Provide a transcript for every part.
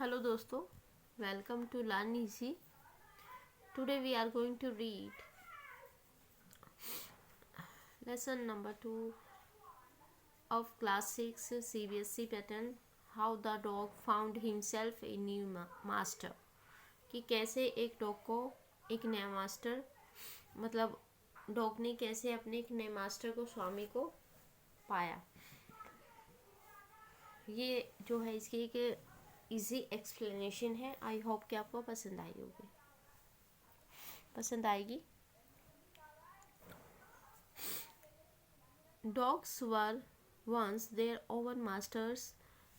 Hello दोस्तों, welcome to Learn Easy. Today we are going to read lesson number 2 of class 6 CBSE pattern, How the dog found himself a new master. कि कैसे एक dog को एक नया master, मतलब dog ने कैसे अपने एक नए मास्टर को, स्वामी को पाया। ये जो है इसकी एक इजी एक्सप्लेनेशन है। आई होप कि आपको पसंद आई होगी, पसंद आएगी। Dogs were once their own masters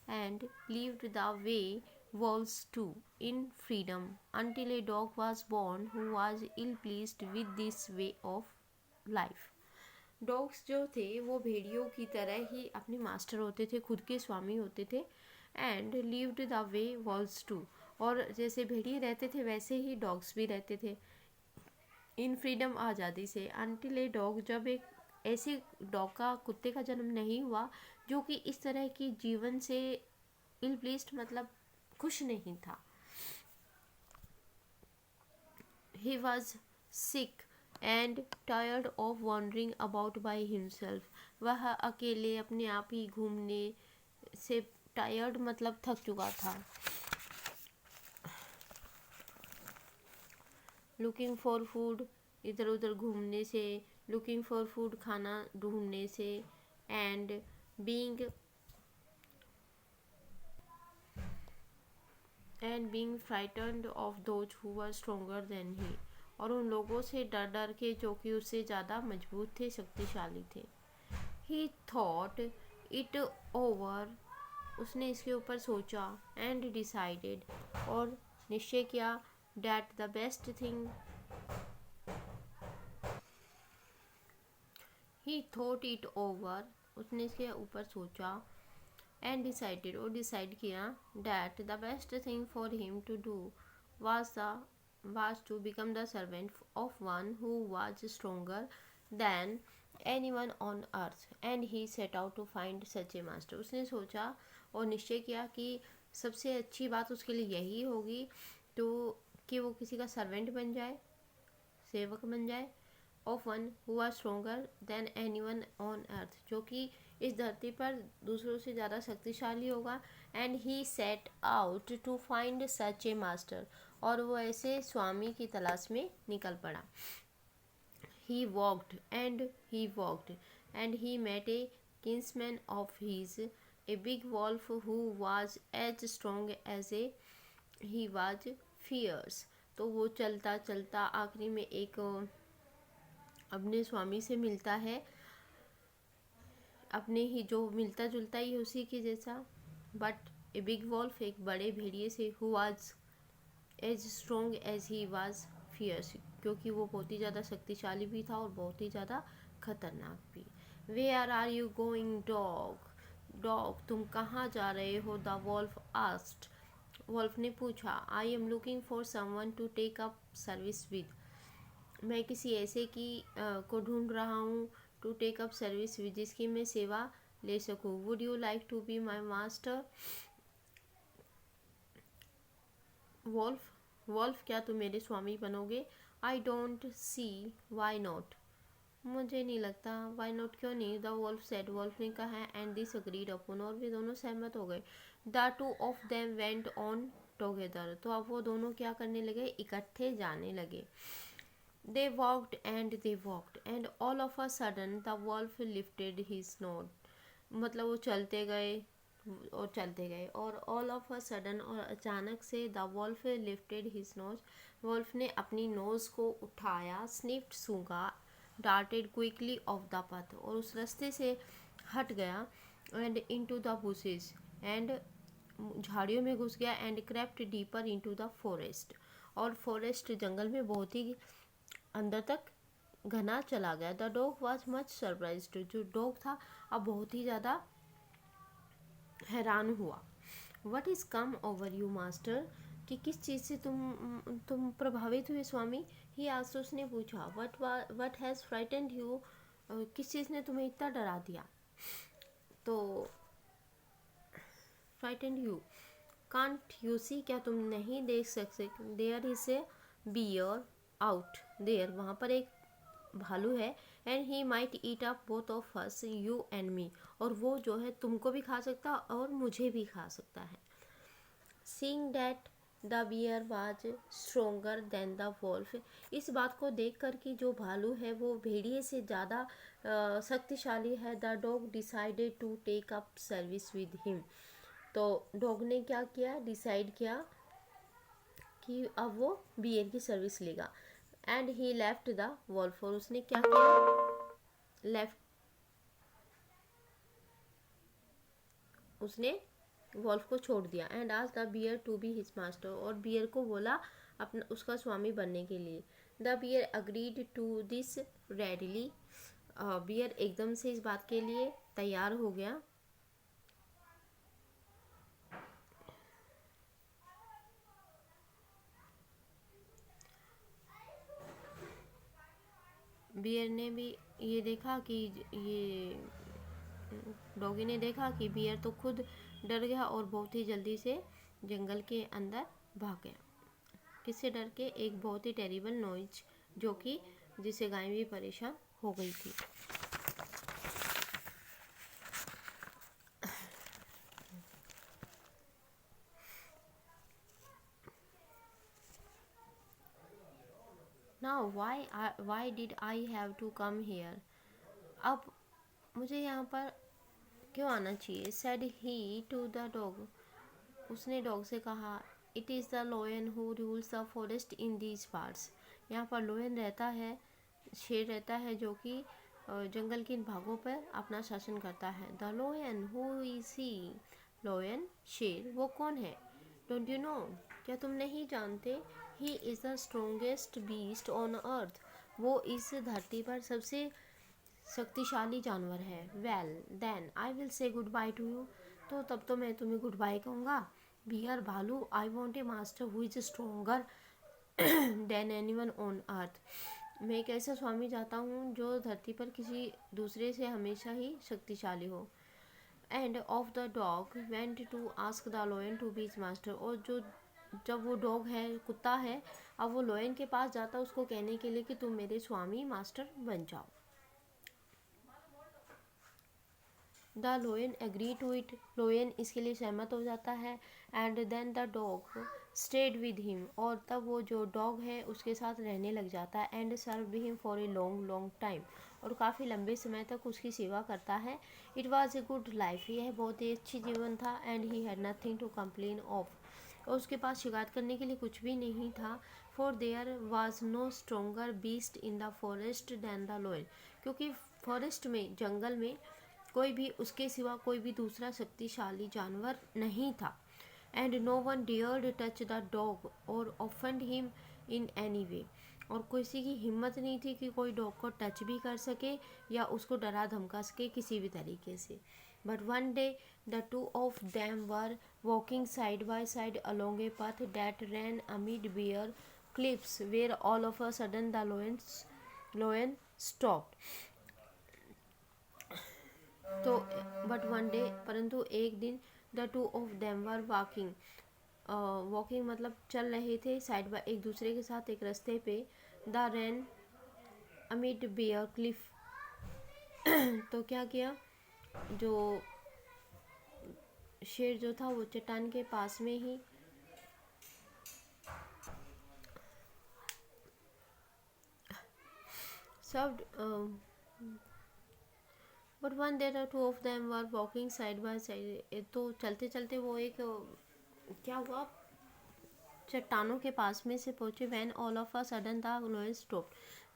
and lived the way wolves do, in freedom, until a dog was born who was ill pleased with this way of life. Dogs जो थे वो भेड़ियों की तरह ही अपने मास्टर होते थे, खुद के स्वामी होते थे। And lived the way wolves to, और जैसे भेड़िए रहते थे वैसे ही डॉग्स भी रहते थे इन फ्रीडम, आज़ादी से। अनटिल ए डॉग, जब एक ऐसे डॉग का, कुत्ते का जन्म नहीं हुआ जो कि इस तरह की जीवन से इल प्लीस्ड, मतलब खुश नहीं था। He was sick and tired of wandering about by himself, वह अकेले अपने आप ही घूमने से टायर्ड मतलब थक चुका था। लुकिंग फॉर फूड, इधर उधर घूमने से, लुकिंग फॉर फूड, खाना ढूंढने से, and being frightened of those who were stronger than he, और उन लोगों से डर डर के जो कि उससे ज़्यादा मजबूत थे, शक्तिशाली थे। ही थॉट इट ओवर, उसने इसके ऊपर सोचा। एंड डिसाइडेड, और निश्चय किया। That the best thing, he thought it over, उसने इसके ऊपर सोचा। एंड डिसाइडेड, और डिसाइड किया। That the best thing for him to do was to become the servant of one who was stronger than anyone on earth, and he set out to find such a master. उसने सोचा और निश्चय किया कि सबसे अच्छी बात उसके लिए यही होगी तो कि वो किसी का सर्वेंट बन जाए, सेवक बन जाए, of one who are stronger than anyone on earth, जो कि इस धरती पर दूसरों से ज़्यादा शक्तिशाली होगा। And he set out to find such a master, और वो ऐसे स्वामी की तलाश में निकल पड़ा। He walked and he met a kinsman of his, a big wolf who was as strong as a he was fierce. तो वो चलता चलता आखिरी में एक अपने स्वामी से मिलता है, अपने ही जो मिलता जुलता ही उसी के जैसा, बट ए बिग वॉल्फ, एक बड़े भेड़िए से, who was as strong as he was fierce, क्योंकि वो बहुत ही ज़्यादा शक्तिशाली भी था और बहुत ही ज़्यादा खतरनाक भी। Where are you going dog, तुम कहाँ जा रहे हो? द वॉल्फ आस्क्ड, वॉल्फ ने पूछा। I am looking for someone to take up service with, मैं किसी ऐसे की को ढूंढ रहा हूँ, to take up service with, जिसकी मैं सेवा ले सकूँ। Would you like to be my master? Wolf, क्या तुम मेरे स्वामी बनोगे? I don't see why not, मुझे नहीं लगता, वाई नॉट, क्यों नहीं? द वॉल्फ सेड, वॉल्फ ने कहा। एंड दिस अग्रीड अपन, और वे दोनों सहमत हो गए। The two of them went on together, तो अब वो दोनों क्या करने लगे? इकट्ठे जाने लगे। They walked, and all of a sudden the wolf lifted his nose. मतलब वो चलते गए और all of a sudden, और अचानक से, the wolf lifted his nose, wolf ने अपनी नोज को उठाया, sniffed, सूंघा, darted quickly off the path, और उस रास्ते से हट गया, and into the bushes, and झाड़ियों में घुस गया, and crept deeper into the forest, और फॉरेस्ट जंगल में बहुत ही अंदर तक घना चला गया। The dog was much surprised, जो डॉग था अब बहुत ही ज़्यादा हैरान हुआ। What is come over you master, कि किस चीज़ से तुम प्रभावित हुए स्वामी? ही आज, उसने पूछा। वट हैज़ फ्राइटेंड यू, किस चीज़ ने तुम्हें इतना डरा दिया? तो frightened you, can't you see, क्या तुम नहीं देख सकते, there is a bear out there, वहाँ पर एक भालू है, and he might eat up both of us, you and me, और वो जो है तुमको भी खा सकता और मुझे भी खा सकता है. Seeing that the bear was stronger than the wolf, इस बात को देख कर कि जो भालू है वो भेड़िए से ज़्यादा शक्तिशाली है, the dog decided to take up service with him, तो डॉग ने क्या किया, डिसाइड किया कि अब वो बियर की सर्विस लेगा. And he left the wolf, और उसने क्या किया, लेफ्ट, उसने वॉल्फ को छोड़ दिया. एंड आज the bear to be his master, और बियर को बोला अपना उसका स्वामी बनने के लिए. The bear agreed to this readily, bear एकदम से इस बात के लिए तैयार हो गया. बियर ने भी ये देखा कि ये डॉगी ने देखा कि बियर तो खुद डर गया और बहुत ही जल्दी से जंगल के अंदर भाग गया. किससे डर के, एक बहुत ही टेरिबल नॉइज जो कि जिससे गाय भी परेशान हो गई थी. Now why did I have to come here, अब मुझे यहाँ पर क्यों आना चाहिए. Said he to the dog, उसने डॉग से कहा, it is the lion who rules the forest in these parts, यहाँ पर लोयन रहता है, शेर रहता है जो कि जंगल के इन भागों पर अपना शासन करता है. The lion, who is he, लोयन शेर, वो कौन है. डोंट यू नो, क्या तुम नहीं जानते, he is the strongest beast on earth, वो इस धरती पर सबसे शक्तिशाली जानवर है. Well then I will say goodbye to you, तो तब तो मैं तुम्हें गुड बाय कहूँगा. बियर, भालू, I want A master who is stronger than anyone on earth, मैं एक ऐसा स्वामी चाहता हूँ जो धरती पर किसी दूसरे से हमेशा ही शक्तिशाली हो. And off the dog went to ask the lion to be his master, और जो जब वो डॉग है, कुत्ता है, अब वो लोयन के पास जाता उसको कहने के लिए कि तुम मेरे स्वामी मास्टर बन जाओ. The lion agree to it, lion इसके लिए सहमत हो जाता है. And then the dog stayed with him, और तब वो जो डॉग है उसके साथ रहने लग जाता है. And served him for a long long time, और काफ़ी लंबे समय तक उसकी सेवा करता है. It was a good life, यह बहुत ही अच्छी जीवन था. And he had nothing to complain of, और उसके पास शिकायत करने के लिए कुछ भी नहीं था. For there was no stronger beast in the forest than the lion, क्योंकि फॉरेस्ट में, जंगल में कोई भी उसके सिवा कोई भी दूसरा शक्तिशाली जानवर नहीं था. And no one dared touch the dog or offend him in any way, और किसी की हिम्मत नहीं थी कि कोई डॉग को टच भी कर सके या उसको डरा धमका सके किसी भी तरीके से. But one day the two of them were walking side by side along A path that ran amid bare cliffs where all of a sudden the lion stopped. तो बट वन डे, परंतु एक दिन, the two of them were walking, walking मतलब चल रहे थे side by एक दूसरे के साथ एक रास्ते पे. The ran amid bare cliff, तो क्या किया, जो शेर जो था वो चट्टान के पास में ही served. But one day the two of them were walking side by side, तो चलते चलते वो एक क्या हुआ, चट्टानों के पास में से पहुंचे. When all of a sudden the लोयन stop,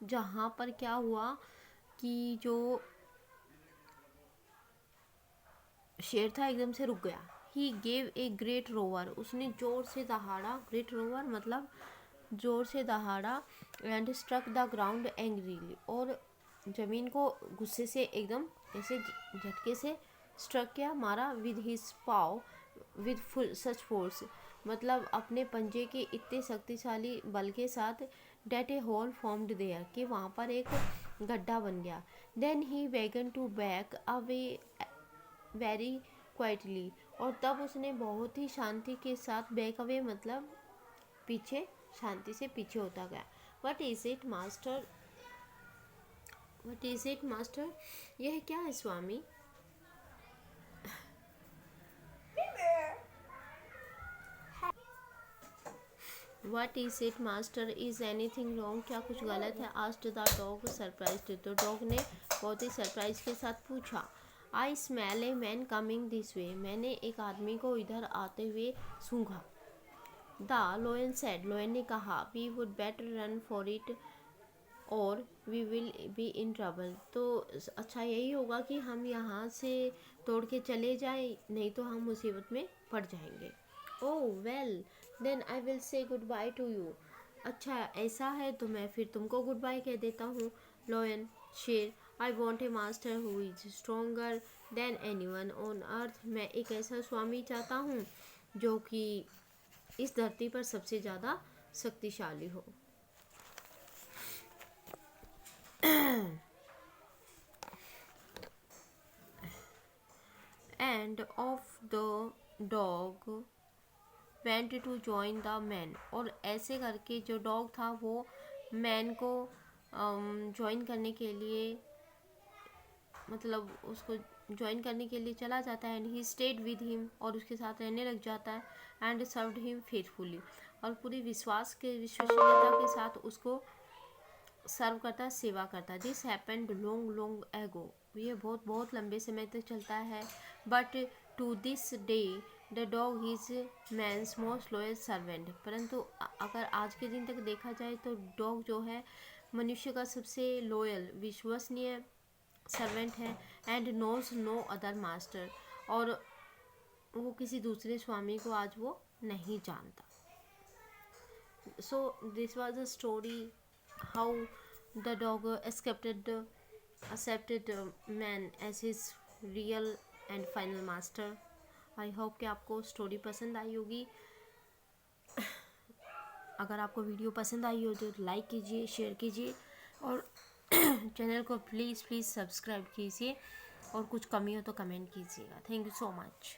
जहाँ पर क्या हुआ कि जो शेर था एकदम से रुक गया. He gave a great roar, उसने जोर से दहाड़ा, ग्रेट रोवर मतलब जोर से दहाड़ा. And struck the ground angrily, और जमीन को गुस्से से एकदम ऐसे झटके से स्ट्रक किया, मारा. With his paw with full such force, मतलब अपने पंजे के इतने शक्तिशाली बल के साथ, that a hole formed there, कि वहाँ पर एक गड्ढा बन गया. Then he began to back away very quietly, और तब उसने बहुत ही शांति के साथ बैक अवे मतलब पीछे, शांति से पीछे होता गया। What is it master, what is it master, यह क्या है स्वामी? What is it master, is anything wrong, क्या कुछ गलत है? आस्क्ड द डॉग सरप्राइज्ड, तो डॉग ने बहुत ही सरप्राइज के साथ पूछा। I smell a man coming this way, मैंने एक आदमी को इधर आते हुए सूंघा। द लोयन सेड, लोयन ने कहा, we would better run for it or we will be in trouble, तो अच्छा यही होगा कि हम यहाँ से तोड़ के चले जाएं, नहीं तो हम मुसीबत में पड़ जाएंगे। Oh well then I will say goodbye to you, अच्छा ऐसा है तो मैं फिर तुमको गुड बाय कह देता हूँ। लोयन, शेर, I want A master who is stronger than anyone on अर्थ, मैं एक ऐसा स्वामी चाहता हूँ जो कि इस धरती पर सबसे ज़्यादा शक्तिशाली हो। And off the dog went to join the man, और ऐसे करके जो डॉग था वो मैन को ज्वाइन करने के लिए, मतलब उसको ज्वाइन करने के लिए चला जाता है। And he stayed with him, और उसके साथ रहने लग जाता है। एंड सर्व्ड हिम फेथफुली, और पूरी विश्वसनीयता के साथ उसको सर्व करता है, सेवा करता है। This happened long long ago, ये बहुत बहुत लंबे समय तक चलता है। But to this day the dog is man's most loyal servant, परंतु अगर आज के दिन तक देखा जाए तो डॉग जो है मनुष्य का सबसे लॉयल विश्वसनीय सर्वेंट है। And knows no other master, और वो किसी दूसरे स्वामी को आज वो नहीं जानता। So this was a story how the dog accepted man as his real and final master. I hope कि आपको स्टोरी पसंद आई होगी। अगर आपको वीडियो पसंद आई हो तो लाइक कीजिए, शेयर कीजिए, और चैनल को प्लीज़ सब्सक्राइब कीजिए, और कुछ कमी हो तो कमेंट कीजिएगा। Thank you so much.